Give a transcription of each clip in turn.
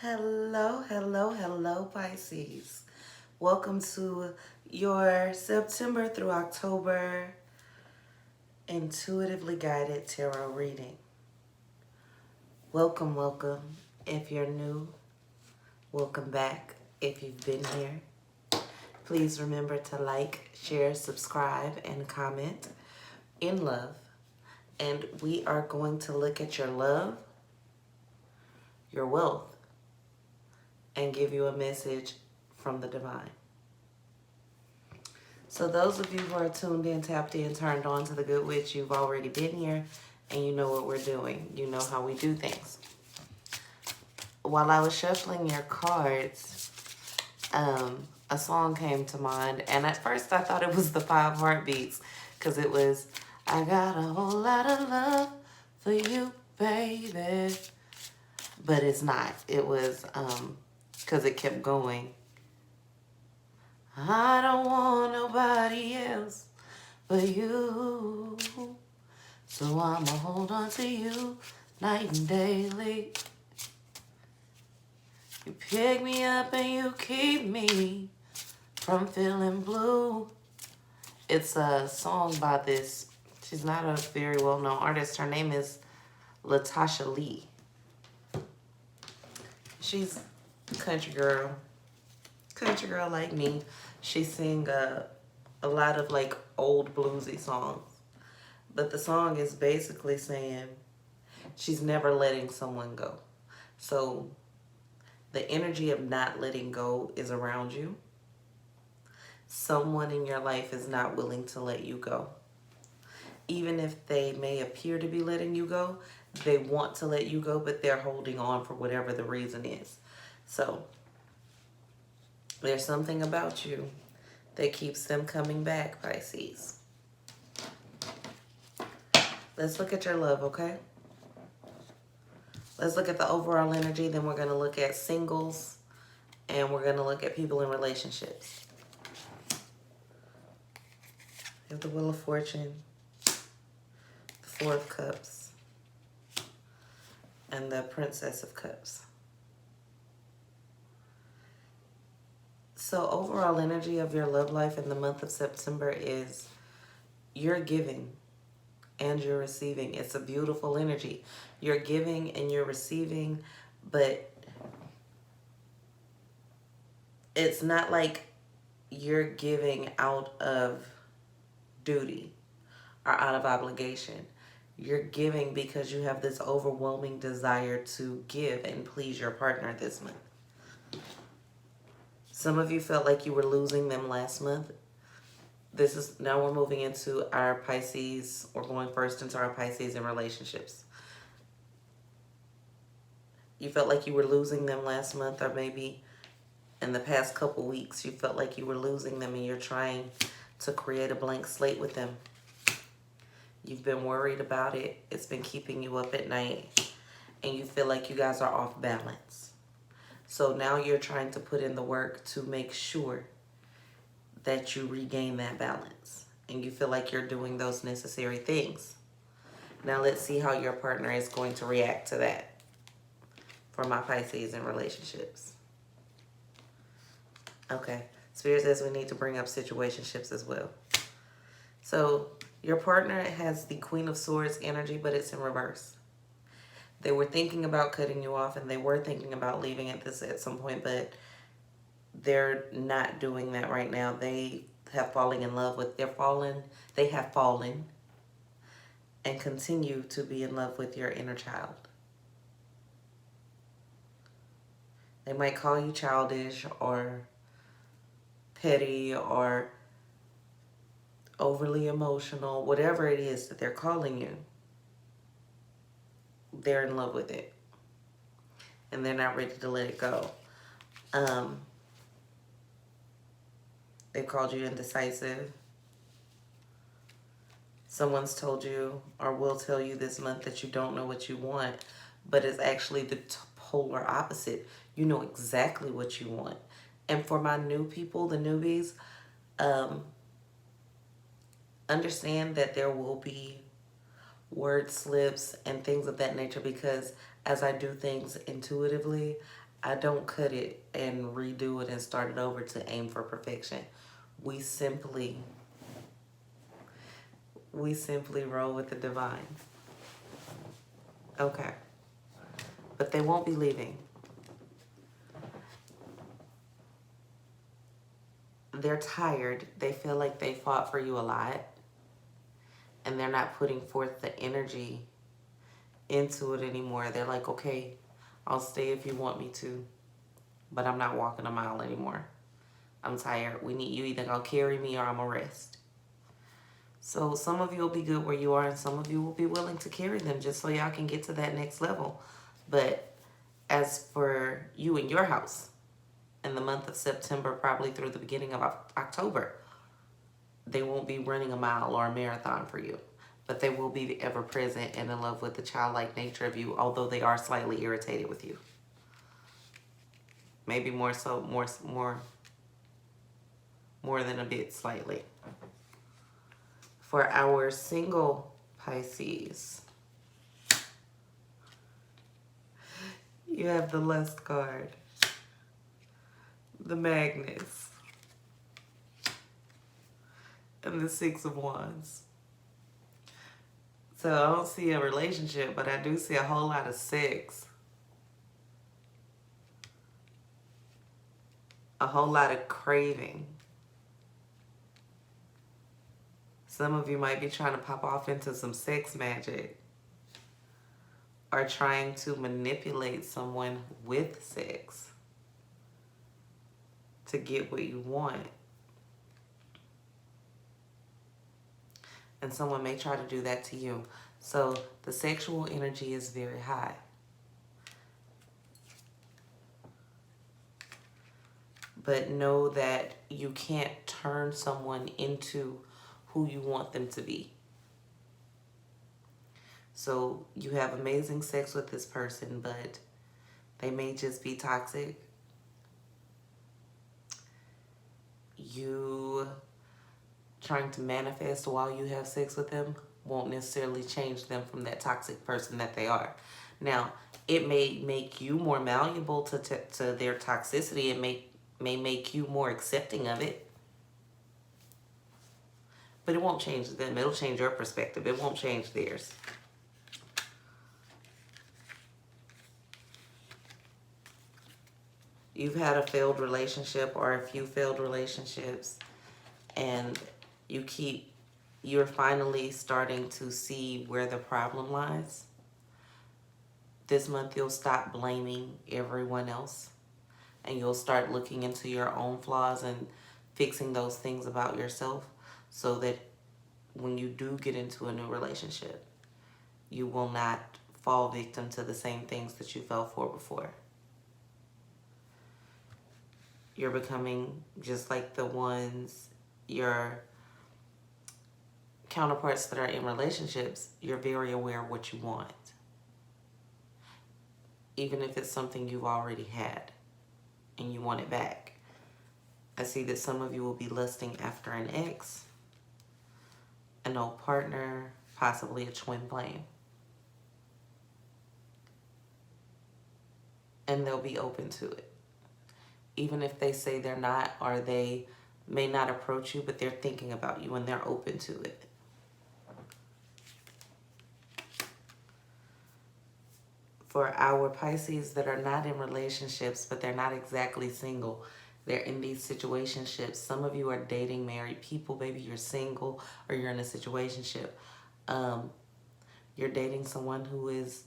Hello, hello, hello, Pisces. Welcome to your September through October intuitively guided tarot reading. Welcome, welcome. If you're new, welcome back. If you've been here, please remember to like, share, subscribe, and comment in love. And we are going to look at your love, your wealth, and give you a message from the divine. So those of you who are tuned in, tapped in, turned on to the Good Witch, you've already been here and you know what we're doing. You know how we do things. While I was shuffling your cards, a song came to mind. And at first I thought it was the Five Heartbeats because it was, I got a whole lot of love for you, baby. But it's not. It was because it kept going. I don't want nobody else but you. So I'ma hold on to you night and daily. You pick me up and you keep me from feeling blue. It's a song by this, she's not a very well-known artist. Her name is Latasha Lee. She's a country girl like me. She sing a lot of like old bluesy songs. But the song is basically saying she's never letting someone go. So the energy of not letting go is around you. Someone in your life is not willing to let you go. Even if they may appear to be letting you go, they want to let you go, but they're holding on for whatever the reason is. So there's something about you that keeps them coming back, Pisces. Let's look at your love, okay? Let's look at the overall energy. Then we're going to look at singles. And we're going to look at people in relationships. You have the Wheel of Fortune. The Four of Cups. And the Princess of Cups. So overall energy of your love life in the month of September is you're giving and you're receiving. It's a beautiful energy. You're giving and you're receiving, but it's not like you're giving out of duty or out of obligation. You're giving because you have this overwhelming desire to give and please your partner this month. Some of you felt like you were losing them last month. Now we're moving into our Pisces. We're going first into our Pisces in relationships. You felt like you were losing them last month, or maybe in the past couple weeks, you felt like you were losing them and you're trying to create a blank slate with them. You've been worried about it. It's been keeping you up at night, and you feel like you guys are off balance. So now you're trying to put in the work to make sure that you regain that balance, and you feel like you're doing those necessary things. Now let's see how your partner is going to react to that for my Pisces in relationships. Okay, Spirit says we need to bring up situationships as well. So your partner has the Queen of Swords energy, but it's in reverse. They were thinking about cutting you off, and they were thinking about leaving at some point, but they're not doing that right now. They have fallen in love with, they have fallen and continue to be in love with your inner child. They might call you childish or petty or overly emotional, whatever it is that they're calling you. They're in love with it, and they're not ready to let it go. They've called you indecisive. Someone's told you or will tell you this month that you don't know what you want, but it's actually the polar opposite. You know exactly what you want. And for my new people, the newbies, understand that there will be word slips and things of that nature, because as I do things intuitively, I don't cut it and redo it and start it over to aim for perfection. We simply roll with the divine. Okay. But they won't be leaving. They're tired. They feel like they fought for you a lot. And they're not putting forth the energy into it anymore. They're like, okay, I'll stay if you want me to, but I'm not walking a mile anymore. I'm tired. We need you either gonna carry me or I'm gonna rest. So some of you will be good where you are, and some of you will be willing to carry them just so y'all can get to that next level. But as for you and your house, in the month of September, probably through the beginning of October, they won't be running a mile or a marathon for you, but they will be ever present and in love with the childlike nature of you, although they are slightly irritated with you. Maybe more so, more than a bit, slightly. For our single Pisces, you have the Lust card, the Magnets, and the Six of Wands. So I don't see a relationship, but I do see a whole lot of sex. A whole lot of craving. Some of you might be trying to pop off into some sex magic, or trying to manipulate someone with sex to get what you want. And someone may try to do that to you. So the sexual energy is very high. But know that you can't turn someone into who you want them to be. So you have amazing sex with this person, but they may just be toxic. You trying to manifest while you have sex with them won't necessarily change them from that toxic person that they are. Now, it may make you more malleable to their toxicity. It may make you more accepting of it. But it won't change them. It'll change your perspective. It won't change theirs. You've had a failed relationship or a few failed relationships, and you're finally starting to see where the problem lies. This month you'll stop blaming everyone else, and you'll start looking into your own flaws and fixing those things about yourself, so that when you do get into a new relationship, you will not fall victim to the same things that you fell for before. You're becoming just like the ones, your counterparts that are in relationships. You're very aware of what you want, even if it's something you've already had and you want it back. I see that some of you will be lusting after an ex, an old partner, possibly a twin flame. And they'll be open to it. Even if they say they're not, or they may not approach you, but they're thinking about you and they're open to it. For our Pisces that are not in relationships, but they're not exactly single, they're in these situationships. Some of you are dating married people. Maybe you're single or you're in a situationship. You're dating someone who is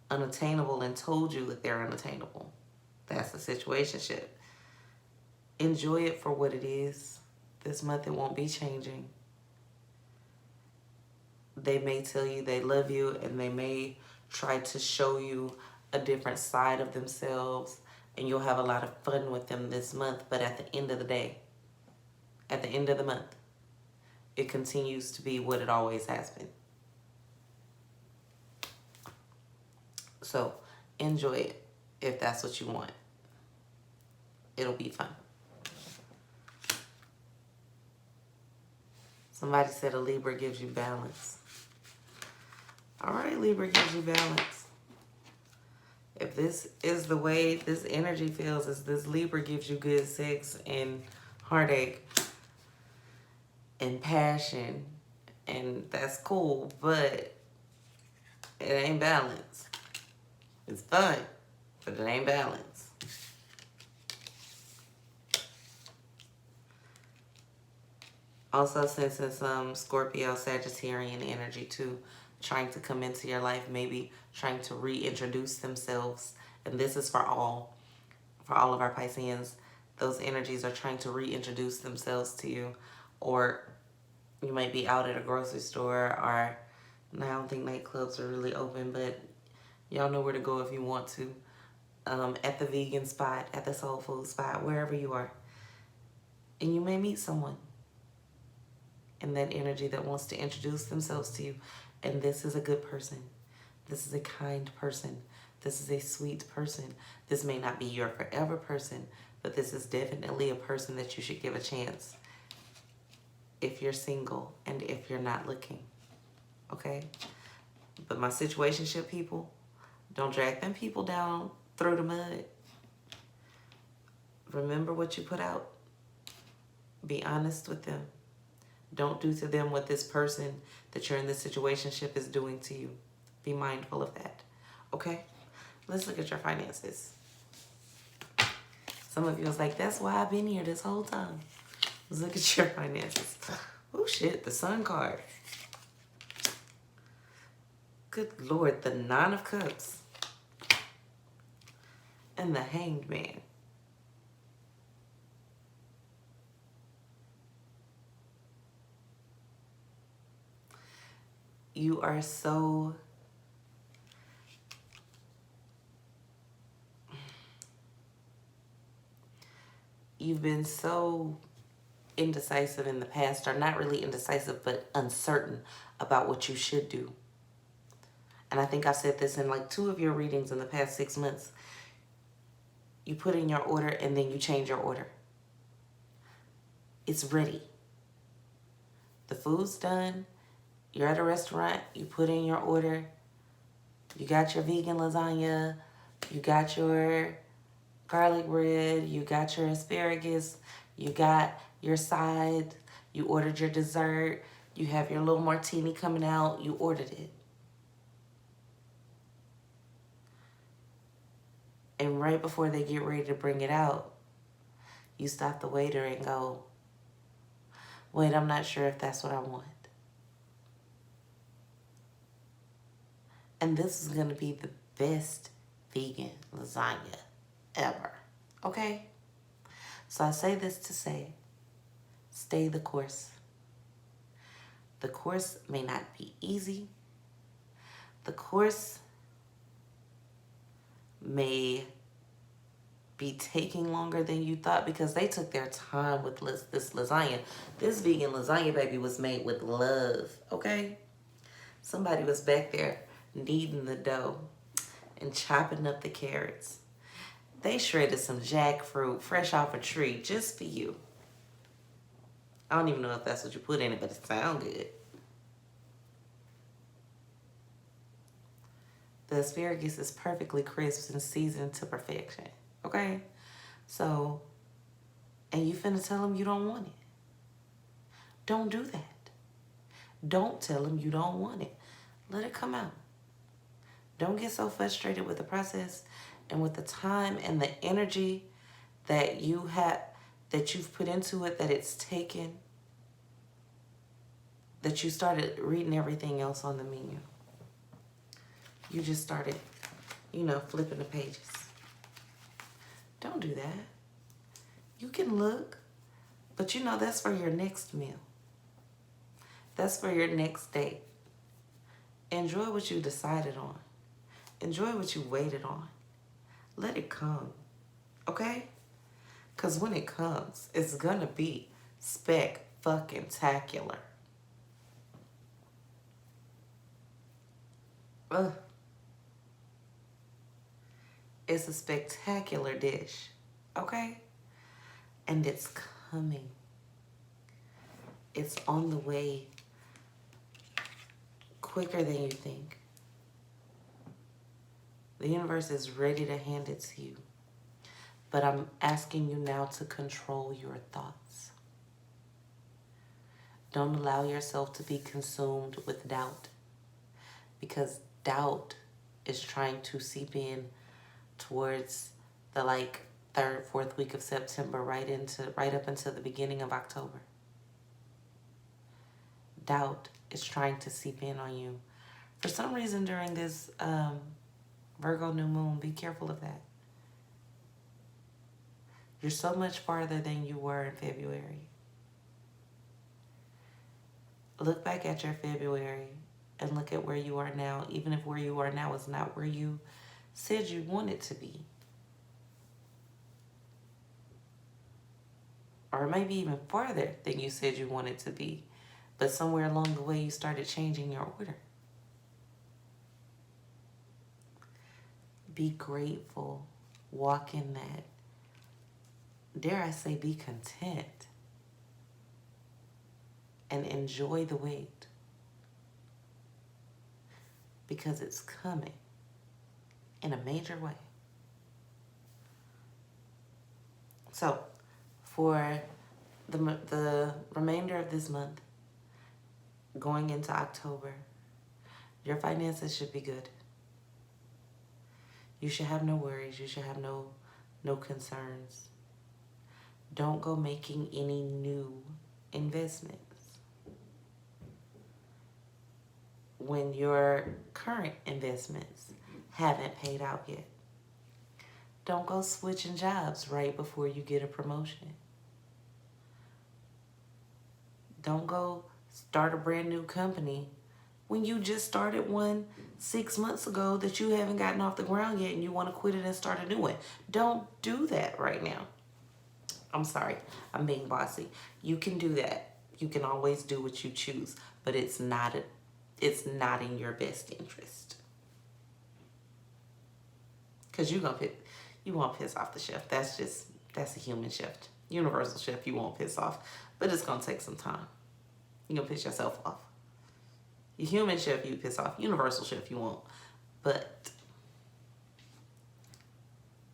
unattainable and told you that they're unattainable. That's a situationship. Enjoy it for what it is. This month it won't be changing. They may tell you they love you, and they may try to show you a different side of themselves, and you'll have a lot of fun with them this month. But at the end of the day, at the end of the month, it continues to be what it always has been. So enjoy it if that's what you want. It'll be fun. Somebody said a Libra gives you balance. All right, Libra gives you balance. If this is the way this energy feels, is this Libra gives you good sex and heartache and passion, and that's cool, but it ain't balanced. It's fun, but it ain't balanced. Also sensing some Scorpio Sagittarian energy too, trying to come into your life, maybe trying to reintroduce themselves. And this is for all of our Pisceans. Those energies are trying to reintroduce themselves to you. Or you might be out at a grocery store, or I don't think nightclubs are really open, but y'all know where to go if you want to. At the vegan spot, at the soul food spot, wherever you are. And you may meet someone in that energy that wants to introduce themselves to you. And this is a good person. This is a kind person. This is a sweet person. This may not be your forever person, but this is definitely a person that you should give a chance if you're single and if you're not looking. Okay? But my situationship people, don't drag them people down through the mud. Remember what you put out. Be honest with them. Don't do to them what this person that you're in this situationship is doing to you. Be mindful of that. Okay? Let's look at your finances. Some of you was like, that's why I've been here this whole time. Let's look at your finances. Oh shit, the Sun card. Good Lord, the Nine of Cups. And the Hanged Man. You are so you've been so indecisive in the past, or not really indecisive, but uncertain about what you should do. And I think I said this in like 2 of your readings in the past 6 months. You put in your order and then you change your order. It's ready. The food's done. You're at a restaurant, you put in your order, you got your vegan lasagna, you got your garlic bread, you got your asparagus, you got your side, you ordered your dessert, you have your little martini coming out, you ordered it. And right before they get ready to bring it out, you stop the waiter and go, wait, I'm not sure if that's what I want. And this is going to be the best vegan lasagna ever. Okay? So I say this to say, stay the course. The course may not be easy. The course may be taking longer than you thought, because they took their time with this lasagna. This vegan lasagna, baby, was made with love. Okay? Somebody was back there kneading the dough and chopping up the carrots. They shredded some jackfruit fresh off a tree just for you. I don't even know if that's what you put in it, but it sounds good. The asparagus is perfectly crisp and seasoned to perfection. Okay? So, and you finna tell them you don't want it. Don't do that. Don't tell them you don't want it. Let it come out. Don't get so frustrated with the process and with the time and the energy that you've put into it, that it's taken, that you started reading everything else on the menu. You just started, flipping the pages. Don't do that. You can look, but that's for your next meal. That's for your next date. Enjoy what you decided on. Enjoy what you waited on. Let it come, okay? Because when it comes, it's going to be spec-fucking-tacular. Ugh. It's a spectacular dish, okay? And it's coming. It's on the way quicker than you think. The universe is ready to hand it to you. But I'm asking you now to control your thoughts. Don't allow yourself to be consumed with doubt, because doubt is trying to seep in towards the third, fourth week of September, right up until the beginning of October. Doubt is trying to seep in on you. For some reason during this Virgo new moon, be careful of that. You're so much farther than you were in February. Look back at your February and look at where you are now, even if where you are now is not where you said you wanted to be. Or maybe even farther than you said you wanted to be. But somewhere along the way, you started changing your order. Be grateful. Walk in that. Dare I say, be content. And enjoy the wait. Because it's coming in a major way. So, for the remainder of this month, going into October, your finances should be good. You should have no worries. You should have no concerns. Don't go making any new investments when your current investments haven't paid out yet. Don't go switching jobs right before you get a promotion. Don't go start a brand new company when you just started one 6 months ago that you haven't gotten off the ground yet and you want to quit it and start a new one. Don't do that right now. I'm sorry, I'm being bossy. You can do that. You can always do what you choose, but it's not in your best interest. Because you won't piss off the chef. That's a human shift. Universal chef, you won't piss off. But it's going to take some time. You're going to piss yourself off. Your human chef, you piss off. Universal chef, you won't. But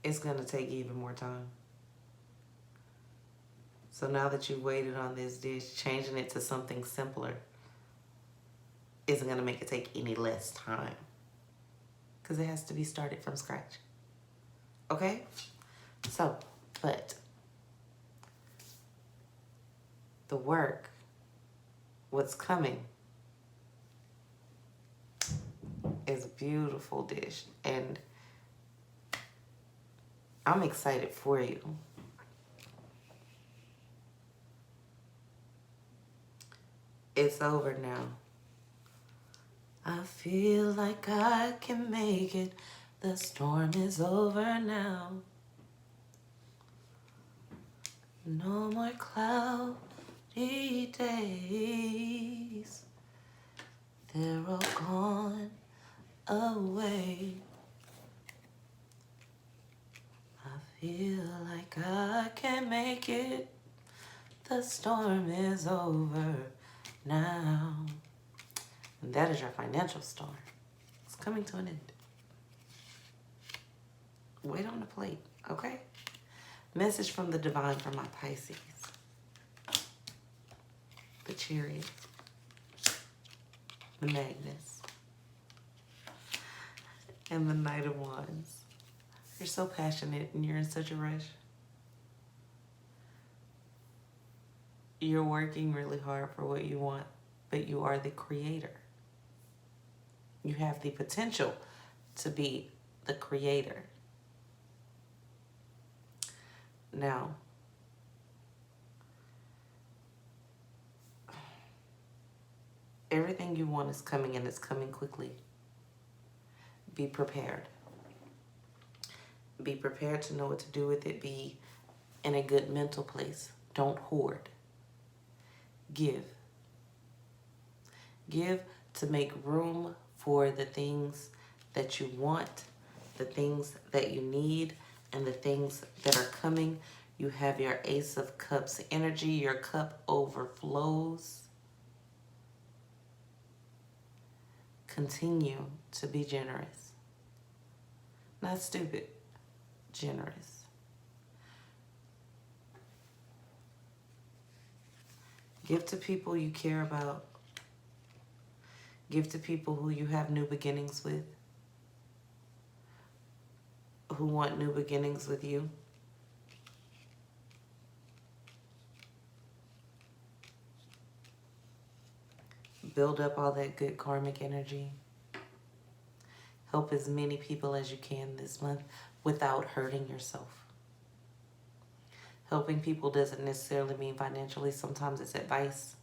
it's going to take even more time. So now that you've waited on this dish, changing it to something simpler isn't going to make it take any less time. Because it has to be started from scratch. Okay? So, but the work, what's coming, is a beautiful dish. And I'm excited for you. It's over now. I feel like I can make it. The storm is over now. No more cloudy days. They're all gone away. I feel like I can make it. The storm is over now. And that is your financial storm. It's coming to an end. Wait on the plate, okay? Message from the divine for my Pisces. The Chariot. The Magnus. And the Knight of Wands. You're so passionate and you're in such a rush. You're working really hard for what you want, but you are the creator. You have the potential to be the creator. Now, everything you want is coming and it's coming quickly. Be prepared. Be prepared to know what to do with it. Be in a good mental place. Don't hoard. Give. Give to make room for the things that you want, the things that you need, and the things that are coming. You have your Ace of Cups energy. Your cup overflows. Continue to be generous. Not stupid. Generous. Give to people you care about. Give to people who you have new beginnings with. Who want new beginnings with you. Build up all that good karmic energy. Help as many people as you can this month without hurting yourself. Helping people doesn't necessarily mean financially. Sometimes it's advice.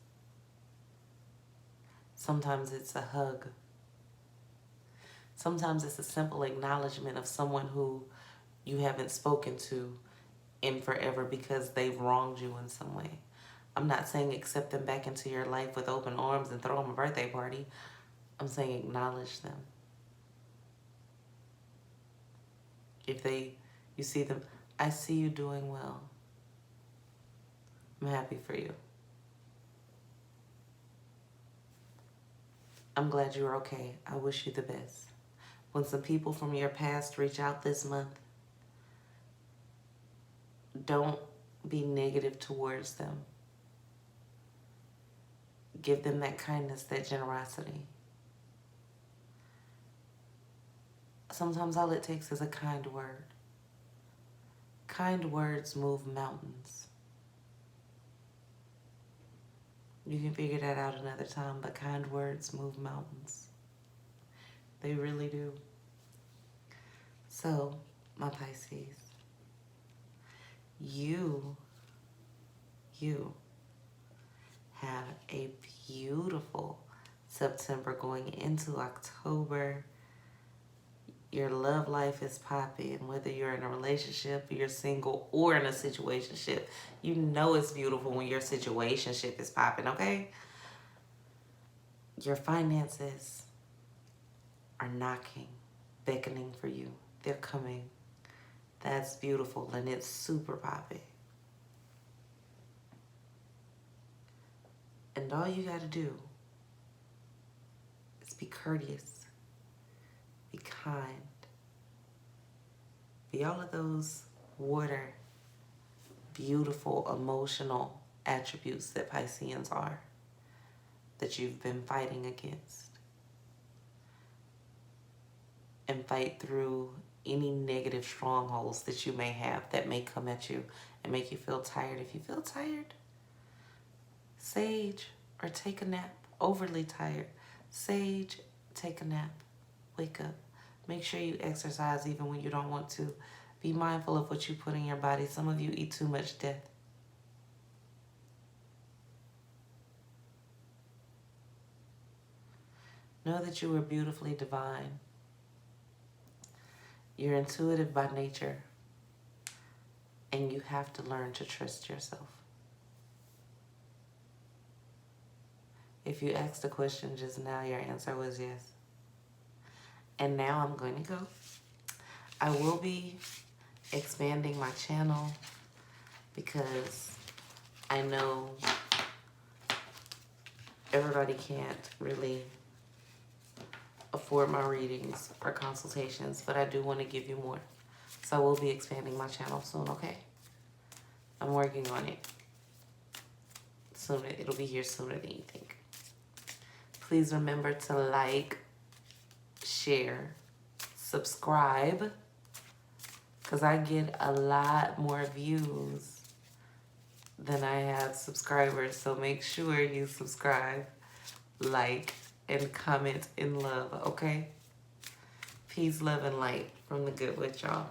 Sometimes it's a hug. Sometimes it's a simple acknowledgement of someone who you haven't spoken to in forever because they've wronged you in some way. I'm not saying accept them back into your life with open arms and throw them a birthday party. I'm saying acknowledge them. If you see them, I see you doing well. I'm happy for you. I'm glad you're okay. I wish you the best. When some people from your past reach out this month, don't be negative towards them. Give them that kindness, that generosity. Sometimes all it takes is a kind word. Kind words move mountains. You can figure that out another time, but kind words move mountains. They really do. So, my Pisces, you have a beautiful September going into October. Your love life is popping. Whether you're in a relationship, you're single, or in a situationship, you know it's beautiful when your situationship is popping, okay? Your finances are knocking, beckoning for you. They're coming. That's beautiful, and it's super popping. And all you got to do is be courteous, be kind, be all of those water, beautiful, emotional attributes that Pisceans are, that you've been fighting against. And fight through any negative strongholds that you may have that may come at you and make you feel tired. If you feel tired, sage or take a nap. Overly tired, sage, take a nap. Wake up. Make sure you exercise even when you don't want to. Be mindful of what you put in your body. Some of you eat too much death. Know that you are beautifully divine. You're intuitive by nature, and you have to learn to trust yourself. If you asked a question just now, your answer was yes. And now I'm going to go. I will be expanding my channel because I know everybody can't really afford my readings or consultations, but I do want to give you more. So I will be expanding my channel soon, okay? I'm working on it. Soon, it'll be here sooner than you think. Please remember to like, share, subscribe, because I get a lot more views than I have subscribers. So make sure you subscribe, like, and comment in love, okay? Peace, love, and light from the Good Witch, y'all.